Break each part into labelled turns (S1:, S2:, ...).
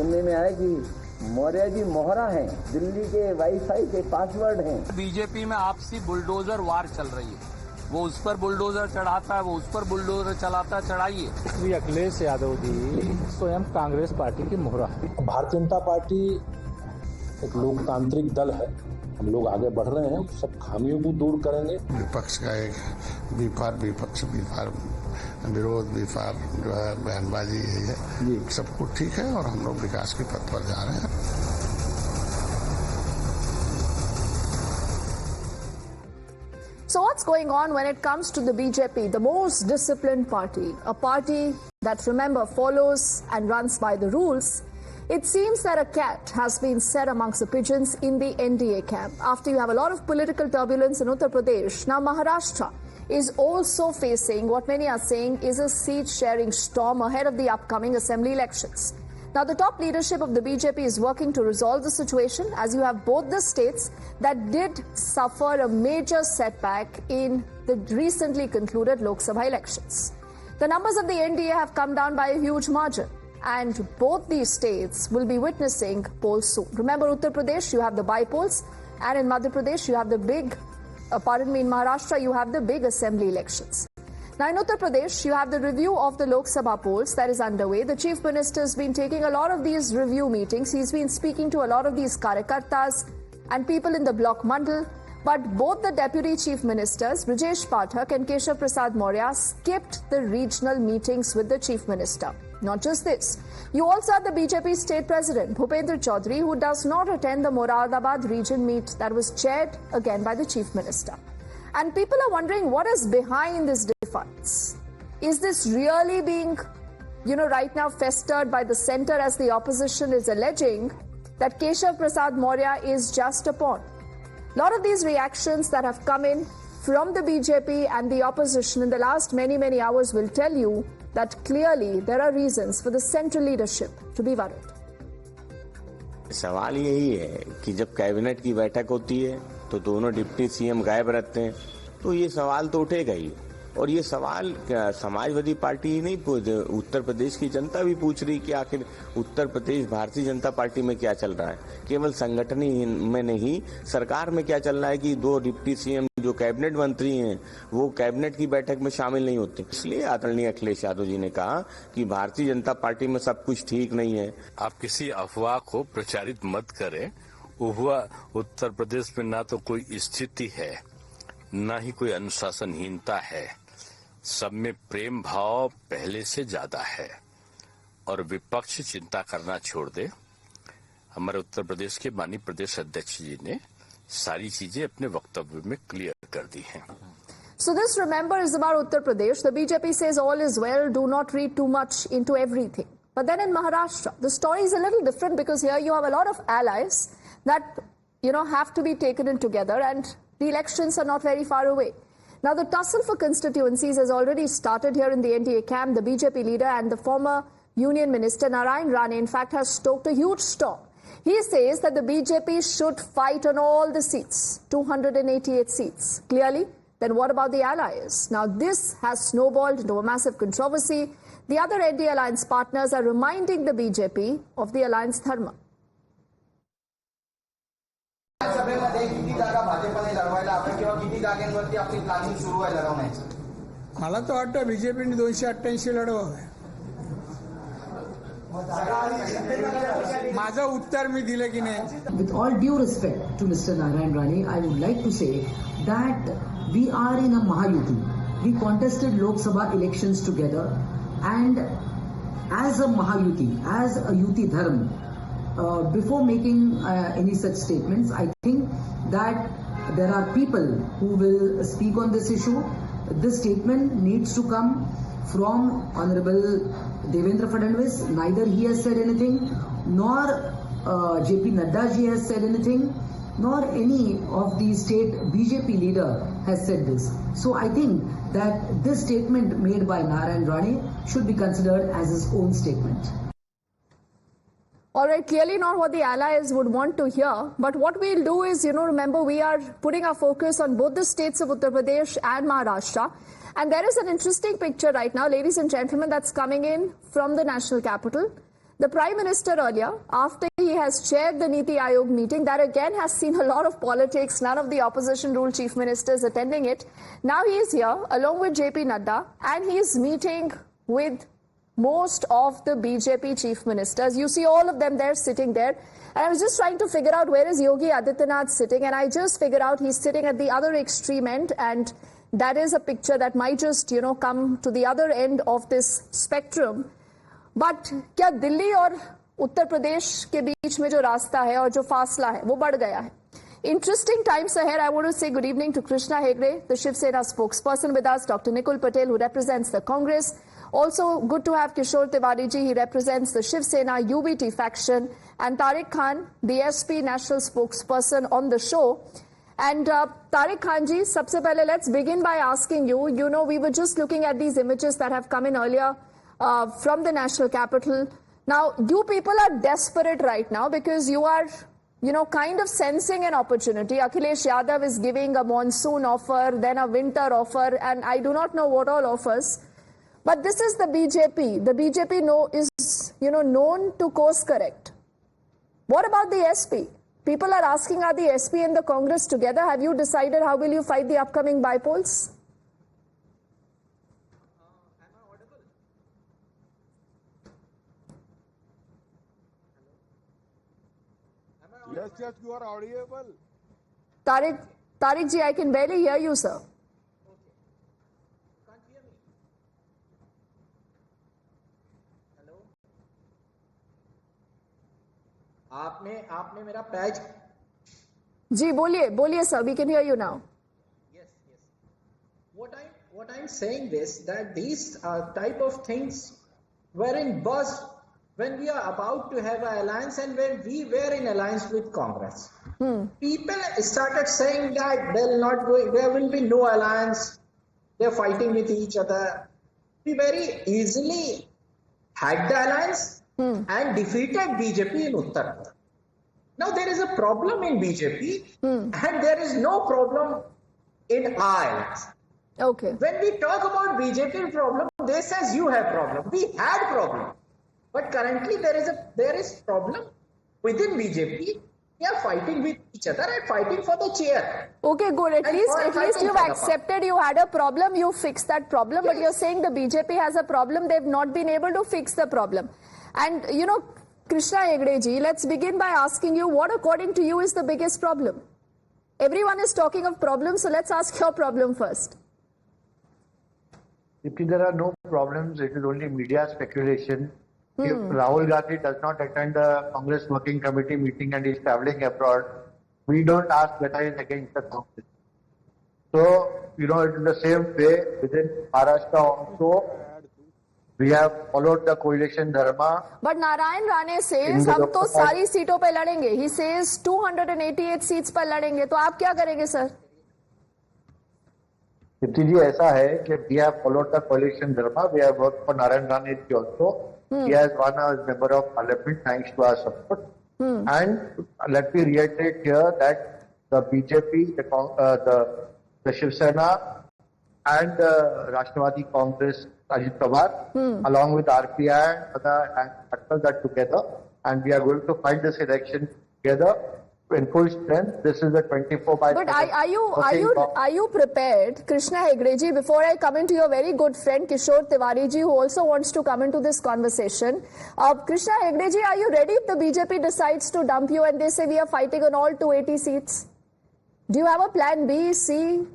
S1: सुनने में आया कि मौर्य जी मोहरा हैं, दिल्ली के वाईफाई के पासवर्ड हैं।
S2: बीजेपी में आपसी बुलडोजर वार चल रही है, वो उस पर बुलडोजर चढ़ाता है, वो उस पर बुलडोजर चलाता है, चढ़ाइए।
S3: श्री अखिलेश यादव जी स्वयं कांग्रेस पार्टी की मोहरा है।
S4: भारतीय जनता पार्टी एक लोकतांत्रिक दल है, हम लोग आगे बढ़ रहे हैं, सब खामियों को दूर करेंगे।
S5: विपक्ष का एक विपक्ष विरोध विफार जो है बयानबाजी यही है, सब कुछ ठीक है और हम लोग विकास के पथ पर जा रहे हैं।
S6: So what's going on when it comes to the BJP, the most disciplined party, a party that, remember, follows and runs by the rules? It seems that a cat has been set amongst the pigeons in the NDA camp. After you have a lot of political turbulence in Uttar Pradesh, now Maharashtra is also facing what many are saying is a seat-sharing storm ahead of the upcoming assembly elections. Now, the top leadership of the BJP is working to resolve the situation, as you have both the states that did suffer a major setback in the recently concluded Lok Sabha elections. The numbers of the NDA have come down by a huge margin, and both these states will be witnessing polls soon. Remember, Uttar Pradesh, you have the by-polls, and in Madhya Pradesh, you have the in Maharashtra, you have the big assembly elections. Now, in Uttar Pradesh, you have the review of the Lok Sabha polls that is underway. The Chief Minister has been taking a lot of these review meetings. He's been speaking to a lot of these Karyakartas and people in the block mandal. But both the Deputy Chief Ministers, Brijesh Pathak and Keshav Prasad Maurya, skipped the regional meetings with the Chief Minister. Not just this, you also have the BJP State President, Bhupendra Chaudhary, who does not attend the Moradabad region meet that was chaired again by the Chief Minister. And people are wondering what is behind this defiance. Is this really being, right now festered by the centre, as the opposition is alleging that Keshav Prasad Maurya is just a pawn? A lot of these reactions that have come in from the BJP and the opposition in the last many hours will tell you that clearly there are reasons for the central leadership to be worried.
S7: सवाल यही है कि जब cabinet की बैठक होती है तो दोनों डिप्टी सीएम गायब रहते हैं, तो ये सवाल तो उठेगा ही। और ये सवाल समाजवादी पार्टी ही नहीं, उत्तर प्रदेश की जनता भी पूछ रही कि आखिर उत्तर प्रदेश भारतीय जनता पार्टी में क्या चल रहा है। केवल संगठन ही में नहीं, सरकार में क्या चल रहा है कि दो डिप्टी सीएम जो कैबिनेट मंत्री हैं वो कैबिनेट की बैठक में शामिल नहीं होते। इसलिए आदरणीय अखिलेश यादव जी ने कहा कि भारतीय जनता पार्टी में सब कुछ ठीक नहीं है।
S2: आप किसी अफवाह को प्रचारित मत करें। उत्तर प्रदेश में ना तो कोई स्थिति है, ना ही कोई अनुशासनहीनता है। सब में प्रेम भाव पहले से ज्यादा है और विपक्ष चिंता करना छोड़ दे। हमारे उत्तर प्रदेश के माननीय प्रदेश अध्यक्ष जी ने सारी चीजें अपने वक्तव्य में क्लियर कर दी हैं।
S6: So this, remember, is about Uttar Pradesh. The BJP says all is well, do not read too much into everything. But then in Maharashtra, the story is a little different because here you have a lot of allies that, have to be taken in together, and the elections are not very far away. Now, the tussle for constituencies has already started here in the NDA camp. The BJP leader and the former Union Minister Narayan Rane, in fact, has stoked a huge storm. He says that the BJP should fight on all the seats, 288 seats. Clearly, then what about the allies? Now, this has snowballed into a massive controversy. The other NDA alliance partners are reminding the BJP of the alliance dharma.
S8: मला तर वाटतं बीजेपीने 288 लढवावं. माझं उत्तर मी दिलं की नाही.
S9: With all due respect to Mr. Narayan Rane, I would like to say that we are in a Mahayuti. We contested Lok Sabha elections together, and as a Mahayuti, as a Yuti Dharma, before making any such statements, I think that there are people who will speak on this issue. This statement needs to come from Honorable Devendra Fadnavis. Neither he has said anything, nor JP Nadda ji has said anything, nor any of the state BJP leader has said this. So I think that this statement made by Narayan Rane should be considered as his own statement.
S6: All right, clearly not what the allies would want to hear. But what we'll do is, remember, we are putting our focus on both the states of Uttar Pradesh and Maharashtra. And there is an interesting picture right now, ladies and gentlemen, that's coming in from the national capital. The Prime Minister earlier, after he has chaired the Niti Aayog meeting, that again has seen a lot of politics, none of the opposition rule chief ministers attending it. Now he is here along with JP Nadda and he is meeting with most of the BJP chief ministers. You see all of them there sitting there. And I was just trying to figure out where is Yogi Adityanath sitting, and I just figured out he's sitting at the other extreme end, and that is a picture that might just, come to the other end of this spectrum. But क्या दिल्ली और उत्तर प्रदेश के बीच में जो रास्ता है और जो फासला है वो बढ़ गया है. Interesting times ahead. I want to say good evening to Krishna Hegde, the Shiv Sena spokesperson with us, Dr. Nikul Patel, who represents the Congress. Also good to have Kishore Tiwari ji, he represents the Shiv Sena UBT faction, and Tariq Khan, the SP national spokesperson on the show. And Tariq Khan ji, sabse pehle let's begin by asking you, we were just looking at these images that have come in earlier from the national capital. Now, you people are desperate right now because you are, kind of sensing an opportunity. Akhilesh Yadav is giving a monsoon offer, then a winter offer, and I do not know what all offers. But this is the BJP. The BJP is, known to course correct. What about the SP? People are asking, are the SP and the Congress together? Have you decided how will you fight the upcoming bypolls?
S10: Yes, you are audible.
S6: Tariq ji, I can barely hear you, sir.
S10: Can't hear me. Hello. आपने मेरा patch.
S6: जी बोलिए sir, we can hear you now.
S10: Yes. What I'm saying is that these type of things were in buzz when we are about to have an alliance and when we were in alliance with Congress. People started saying that there will be no alliance. They're fighting with each other. We very easily had the alliance and defeated BJP in Uttar Pradesh. Now there is a problem in BJP and there is no problem in our alliance.
S6: Okay.
S10: When we talk about BJP problem, they says you have problem. We had problem. But currently there is problem within BJP. We are fighting with each other and fighting for the chair.
S6: Okay, good. At least you've accepted you had a problem, you fixed that problem. Yes. But you're saying the BJP has a problem, they've not been able to fix the problem. And Krishna Hegde ji, let's begin by asking you what according to you is the biggest problem? Everyone is talking of problems, so let's ask your problem first.
S11: If there are no problems, it is only media speculation. If Rahul Gandhi does not attend the Congress Working Committee meeting and is traveling abroad, we don't ask whether he is against the Congress. So, it is the same way within Maharashtra also. We have followed the coalition dharma.
S6: But Narayan Rane says, हम तो सारी सीटों पे लड़ेंगे. He says 288 seats पर लड़ेंगे. तो आप क्या करेंगे, sir?
S11: Dipti ji, ऐसा है कि we have followed the coalition dharma. We have worked for Narayan Rane also. He has won as member of parliament thanks to our support. And let me reiterate here that the BJP, the Shiv Sena and the Rashtrabadi Congress, Ajit Pawar, along with RPI and other actors are together, and we are going to fight this election together in full strength. This is the 24 by.
S6: But are you prepared, Krishna Hegde ji? Before I come into your very good friend Kishore Tiwari ji, who also wants to come into this conversation, Krishna Hegde ji, are you ready if the BJP decides to dump you and they say we are fighting on all 280 seats? Do you have a plan B, C?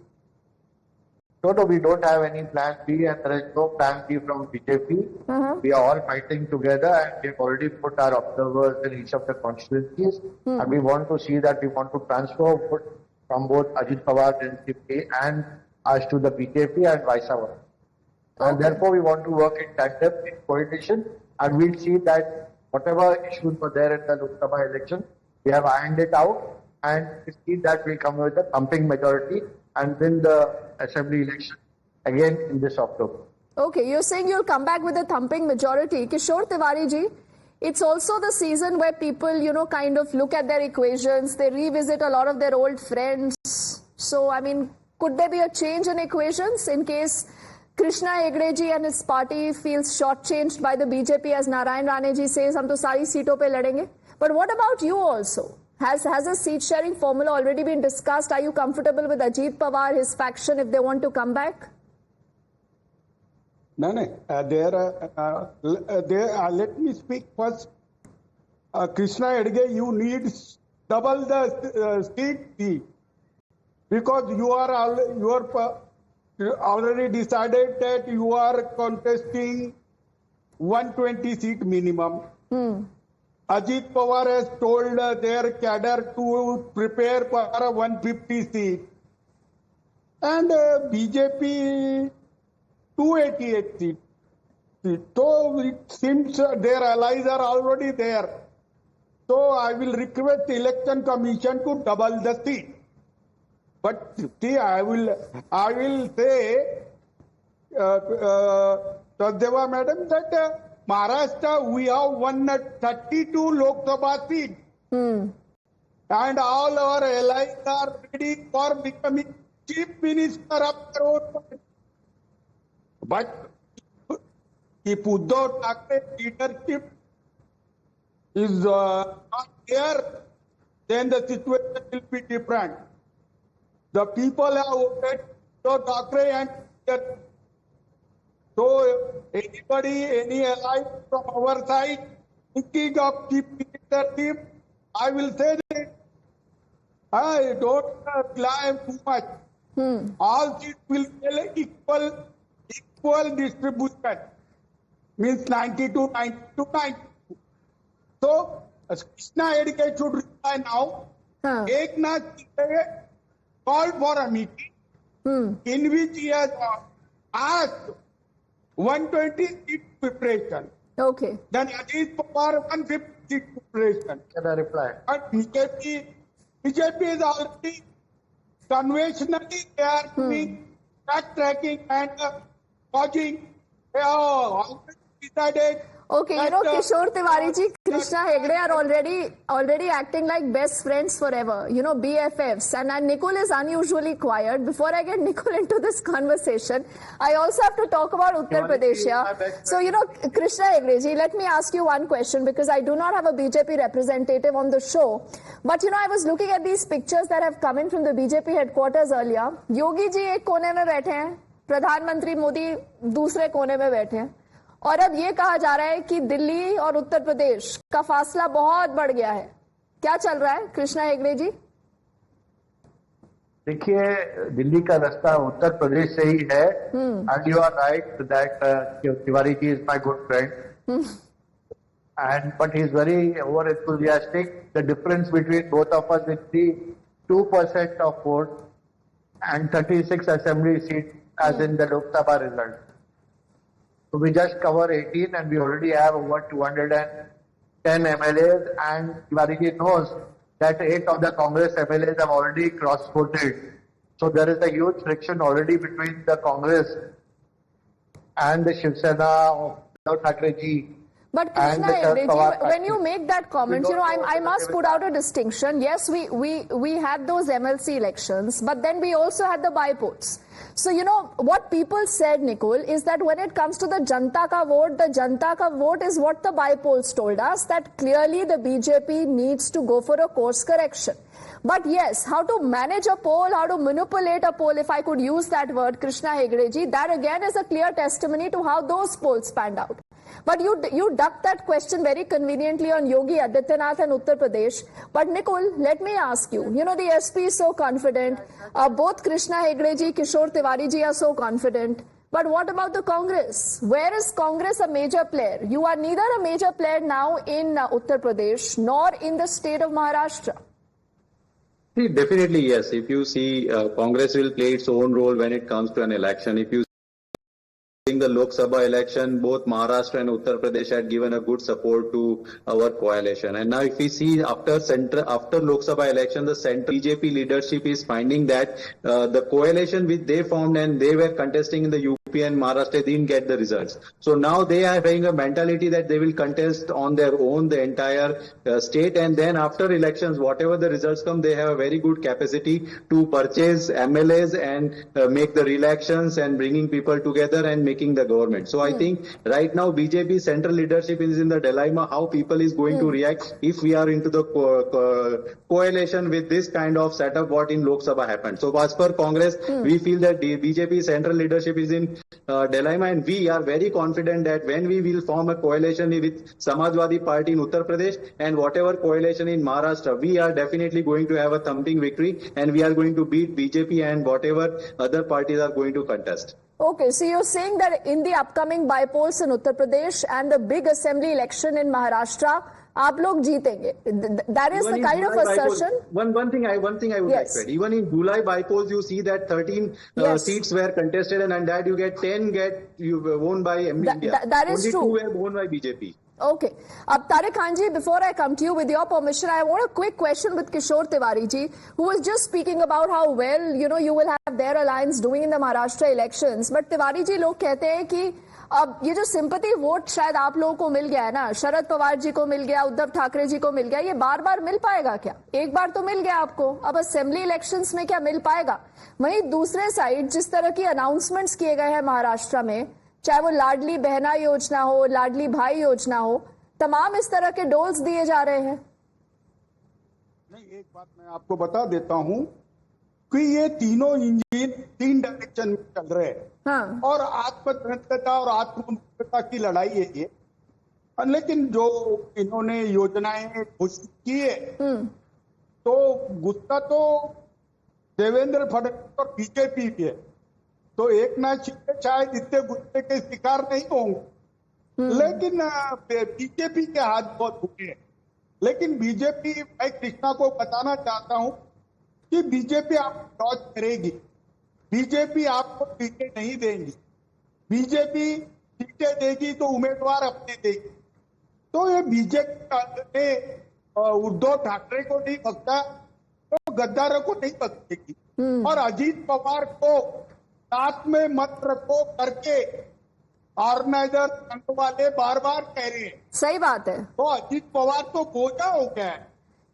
S11: No, we don't have any plan B, and there is no plan B from BJP. We are all fighting together, and we have already put our observers in each of the constituencies. And we want to see that we want to transfer from both Ajit Pawar and us to the BJP and vice versa. And therefore, we want to work in tandem, in coalition, and we'll see that whatever issues were there in the Lok Sabha election, we have ironed it out, and we see that we come with a thumping majority and win the assembly election again in this October.
S6: Okay, you're saying you'll come back with a thumping majority. Kishore Tiwari ji, it's also the season where people, kind of look at their equations. They revisit a lot of their old friends. So, could there be a change in equations in case Krishna Hegde ji and his party feels shortchanged by the BJP, as Narayan Rane ji says, hum to सारी सीटों पे लड़ेंगे. But what about you also? Has a seat sharing formula already been discussed? Are you comfortable with Ajit Pawar, his faction, if they want to come back?
S12: No. Let me speak first. Krishna Hegde, you need double the seat because you are already decided that you are contesting 120 seat minimum. Ajit Pawar has told their cadre to prepare for a 150 seat. And BJP 288 seat. So it seems their allies are already there. So I will request the election commission to double the seat. But see, I will say, Sadhava madam, that Maharashtra, we have 132 Lok Sabha seats. And all our allies are ready for becoming chief minister of their own party. But if Uddhav Thackeray leadership is not there, then the situation will be different. The people have voted Uddhav Thackeray and so anybody, any ally from our side thinking of chief leadership, I will say that I don't climb too much. All seats will be equal distribution. Means 92. So Krishna Hegde should reply now. Eknath Shinde called for a meeting in which he has asked 120 seat preparation.
S6: Okay.
S12: Then Ajit Pawar 150 seat preparation.
S11: Can I reply?
S12: But BJP is already conventionally they are doing backtracking and causing. They are already decided.
S6: Okay, you know, Kishore Tiwari ji, Krishna Hegde are already acting like best friends forever, you know, BFFs. And Nikul is unusually quiet. Before I get Nikul into this conversation, I also have to talk about Uttar Pradesh here. So, you know, Krishna Hegde ji, let me ask you one question because I do not have a BJP representative on the show. But, you know, I was looking at these pictures that have come in from the BJP headquarters earlier. Yogi ji एक कोने में बैठे हैं, प्रधानमंत्री मोदी दूसरे कोने में बैठे हैं. और अब ये कहा जा रहा है कि दिल्ली और उत्तर प्रदेश का फासला बहुत बढ़ गया है. क्या चल रहा है कृष्णा हेगड़े जी?
S11: देखिए, दिल्ली का रास्ता उत्तर प्रदेश से ही है. And you are right that Tiwari ji is my good friend and but he is very over enthusiastic. The difference between both of us is the 2% of vote and 36 assembly seats as in the Lok Sabha result. So we just cover 18 and we already have over 210 MLAs, and Tiwari ji knows that 8 of the Congress MLAs have already cross-voted. So there is a huge friction already between the Congress and the Shiv Sena of Uddhav Thackeray ji.
S6: But Krishna Hegde ji, when you make that comment, you know, I must put out a distinction. Yes, we had those MLC elections, but then we also had the by-polls. So, you know, what people said, Nikul, is that when it comes to the Janta ka vote, the Janta ka vote is what the by-polls told us, that clearly the BJP needs to go for a course correction. But yes, how to manage a poll, how to manipulate a poll, if I could use that word, Krishna Hegde ji, that again is a clear testimony to how those polls panned out. But you ducked that question very conveniently on Yogi Adityanath and Uttar Pradesh. But Nikul, let me ask you, you know, the SP is so confident. Both Krishna Hegde ji, Kishore Tiwari ji are so confident. But what about the Congress? Where is Congress a major player? You are neither a major player now in Uttar Pradesh nor in the state of Maharashtra.
S13: See, definitely yes. If you see, Congress will play its own role when it comes to an election. If you in the Lok Sabha election, both Maharashtra and Uttar Pradesh had given a good support to our coalition. And now if we see after Lok Sabha election, the central BJP leadership is finding that the coalition which they formed and they were contesting in the UP and Maharashtra didn't get the results. So now they are having a mentality that they will contest on their own the entire state, and then after elections, whatever the results come, they have a very good capacity to purchase MLAs and make the elections and bringing people together and making the government. So I think right now BJP central leadership is in the dilemma how people is going to react if we are into the coalition with this kind of setup what in Lok Sabha happened. So as per Congress, we feel that the BJP central leadership is in dilemma, and we are very confident that when we will form a coalition with Samajwadi Party in Uttar Pradesh and whatever coalition in Maharashtra, we are definitely going to have a thumping victory, and we are going to beat BJP and whatever other parties are going to contest.
S6: Okay, so you're saying that in the upcoming by-polls in Uttar Pradesh and the big assembly election in Maharashtra, आप लोग जीतेंगे. That is the kind of assertion.
S13: One thing I would like to add. Even in July by-polls, you see that 13 seats were contested, and that you get 10 won by India.
S6: That is true.
S13: Only 2 were won by BJP.
S6: Okay. Tariq Khan ji, before I come to you, with your permission, I want a quick question with Kishore Tiwari ji, who was just speaking about how well, you will have their alliance doing in the Maharashtra elections. But Tiwari ji, लोग कहते हैं कि अब ये जो sympathy vote शायद आप लोगों को मिल गया है ना, शरद पवार जी को मिल गया, उद्धव ठाकरे जी को मिल गया, ये बार बार मिल पाएगा क्या? एक बार तो मिल गया आपको, अब असेंबली इलेक्शंस में क्या मिल पाएगा? वहीं दूसरे साइड जिस तरह की अनाउंसमेंट्स किए गए हैं महाराष्ट्र में, चाहे वो लाडली बहना योजना हो, लाडली भाई योजना हो, तमाम इस तरह के डोल्स दिए जा रहे हैं.
S12: नहीं, एक बात मैं आपको बता देता हूं कि ये तीनों इंजन 3 डायरेक्शन में चल रहे हैं. हाँ. और आत्मनिर्भरता और आत्मनिर्भरता की लड़ाई है ये. लेकिन जो इन्होंने योजनाएं घोषित की है, तो गुस्सा तो देवेंद्र फडणवीस और बीजेपी पे है. तो एक नाथ शिंदे शायद इतने गुस्से के शिकार नहीं होंगे, लेकिन बीजेपी के हाथ बहुत बुरे हैं. लेकिन बीजेपी, मैं कृष्णा को बताना चाहता हूं कि बीजेपी आपको लॉन्च करेगी, बीजेपी आपको सीटें नहीं देंगी, बीजेपी सीटें देगी तो उम्मीदवार अपने देगी. तो ये बीजेपी ने उद्धव ठाकरे को नहीं बख्शा तो गद्दारों को नहीं बख्शेगी. और अजीत पवार को साथ में मत रखो करके ऑर्गेनाइजर संघ वाले बार बार कह रहे हैं.
S6: सही बात है.
S12: तो अजीत पवार तो बोझा हो गया है.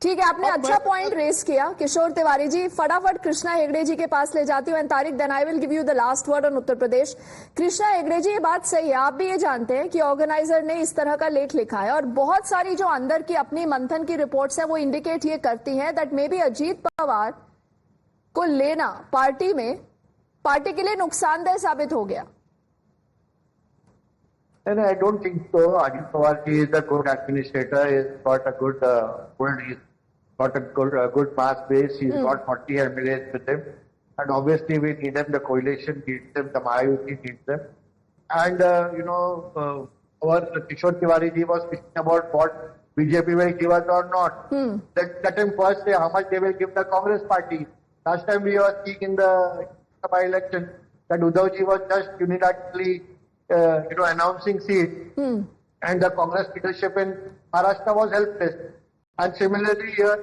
S6: ठीक है, आपने अच्छा पॉइंट रेस किया किशोर तिवारी जी. फटाफट कृष्णा हेगड़े जी के पास ले जाती हूँ. And Tariq, then I will give you the last word on Uttar Pradesh. Krishna Hegde ji, ये बात सही है, आप भी ये जानते हैं कि ऑर्गेनाइजर ने इस तरह का लेख लिखा है, और बहुत सारी जो अंदर की अपनी मंथन की रिपोर्ट्स है वो इंडिकेट ये करती हैं that may be Ajit Pawar को लेना पार्टी में पार्टी के लिए नुकसानदेह साबित हो गया.
S11: And I don't think so. Ajit Pawar is a good administrator. He's got a good good mass base. He's got 40 MLAs with him, and obviously we need them. The coalition needs them. The Mahayuti needs them. And our Kishore Tiwari ji was speaking about what BJP will give us or not. Let him first say how much they will give the Congress party. Last time we were seeing in the by-election that Uddhav ji was just unilaterally announcing seats, and the Congress leadership in Maharashtra was helpless. And similarly here,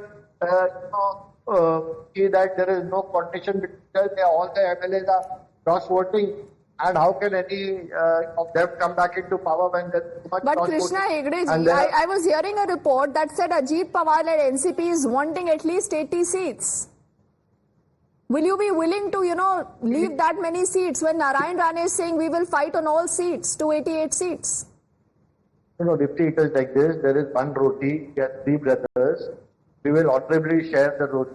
S11: see that there is no coordination between all the MLAs are cross-voting, and how can any of them come back into power when there's too much
S6: cross-voting? But Krishna Hegde ji, I was hearing a report that said Ajit Pawar led NCP is wanting at least 80 seats. Will you be willing to, leave that many seats when Narayan Rane is saying we will fight on all seats to 88 seats?
S11: Dipti, it is like this. There is one roti. We are 3 brothers. We will honorably share the roti,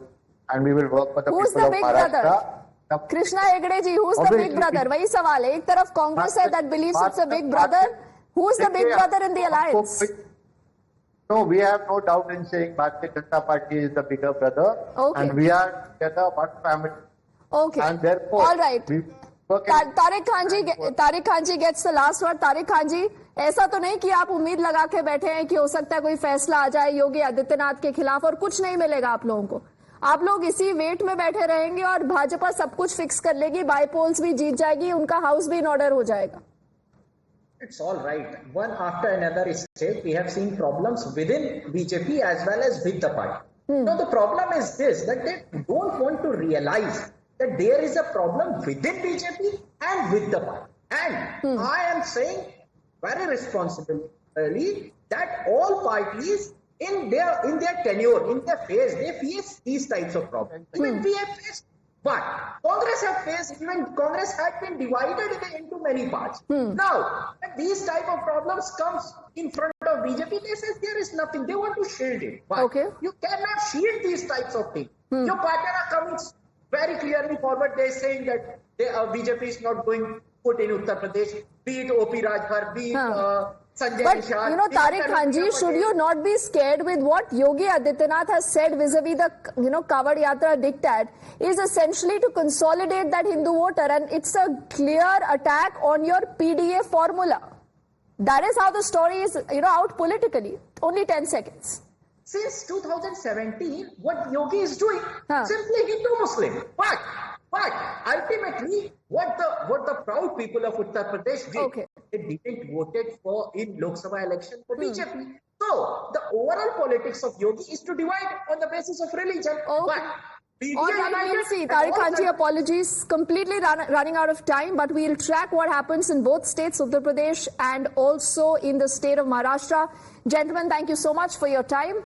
S11: and we will work for the
S6: who's
S11: people
S6: the
S11: of Maharashtra.
S6: Brother? Krishna Hegde ji, who's the big brother? वही सवाल है. एक तरफ Congress है that believes it's a big brother. Who's the big brother in the alliance?
S11: No, we have no doubt in saying Bharatiya Janata Party is the bigger brother, and we are together one family.
S6: Okay.
S11: And therefore,
S6: all right. Tariq Khan ji gets the last word. Tariq Khan ji, ऐसा तो नहीं कि आप उम्मीद लगा के बैठे हैं कि हो सकता है कोई फैसला आ जाए योगी आदित्यनाथ के खिलाफ और कुछ नहीं मिलेगा आप लोगों को. आप लोग इसी वेट में बैठे रहेंगे और भाजपा सब कुछ फिक्स कर लेगी, बाई पोल्स भी जीत जाएगी, उनका हाउस भी इन ऑर्डर हो जाएगा.
S10: It's all right. One after another state, we have seen problems within BJP as well as with the party. Now the problem is this, that they don't want to realize that there is a problem within BJP and with the party. And I am saying very responsibly that all parties in their tenure, in their phase, they face these types of problems. Even we have faced, but Congress have faced, even Congress had been divided into many parts. Now, when these type of problems comes in front of BJP, they say there is nothing. They want to shield it. But you cannot shield these types of things. Your partner are coming very clearly forward. They're saying that BJP is not going to put in Uttar Pradesh, be it O.P. Rajbhar, be it Sanjay Nishad.
S6: But, Tariq Khanji, should you not be scared with what Yogi Adityanath has said vis-a-vis the, Kavad Yatra diktat is essentially to consolidate that Hindu voter, and it's a clear attack on your PDA formula. That is how the story is, out politically. Only 10 seconds.
S10: Since 2017, what Yogi is doing, simply Hindu-Muslim. But ultimately, what the proud people of Uttar Pradesh did, they didn't voted for in Lok Sabha election for BJP. So the overall politics of Yogi is to divide on the basis of religion. But
S6: all right, we'll see. Tariq Khanji, apologies, completely running out of time, but we'll track what happens in both states, Uttar Pradesh and also in the state of Maharashtra. Gentlemen, thank you so much for your time.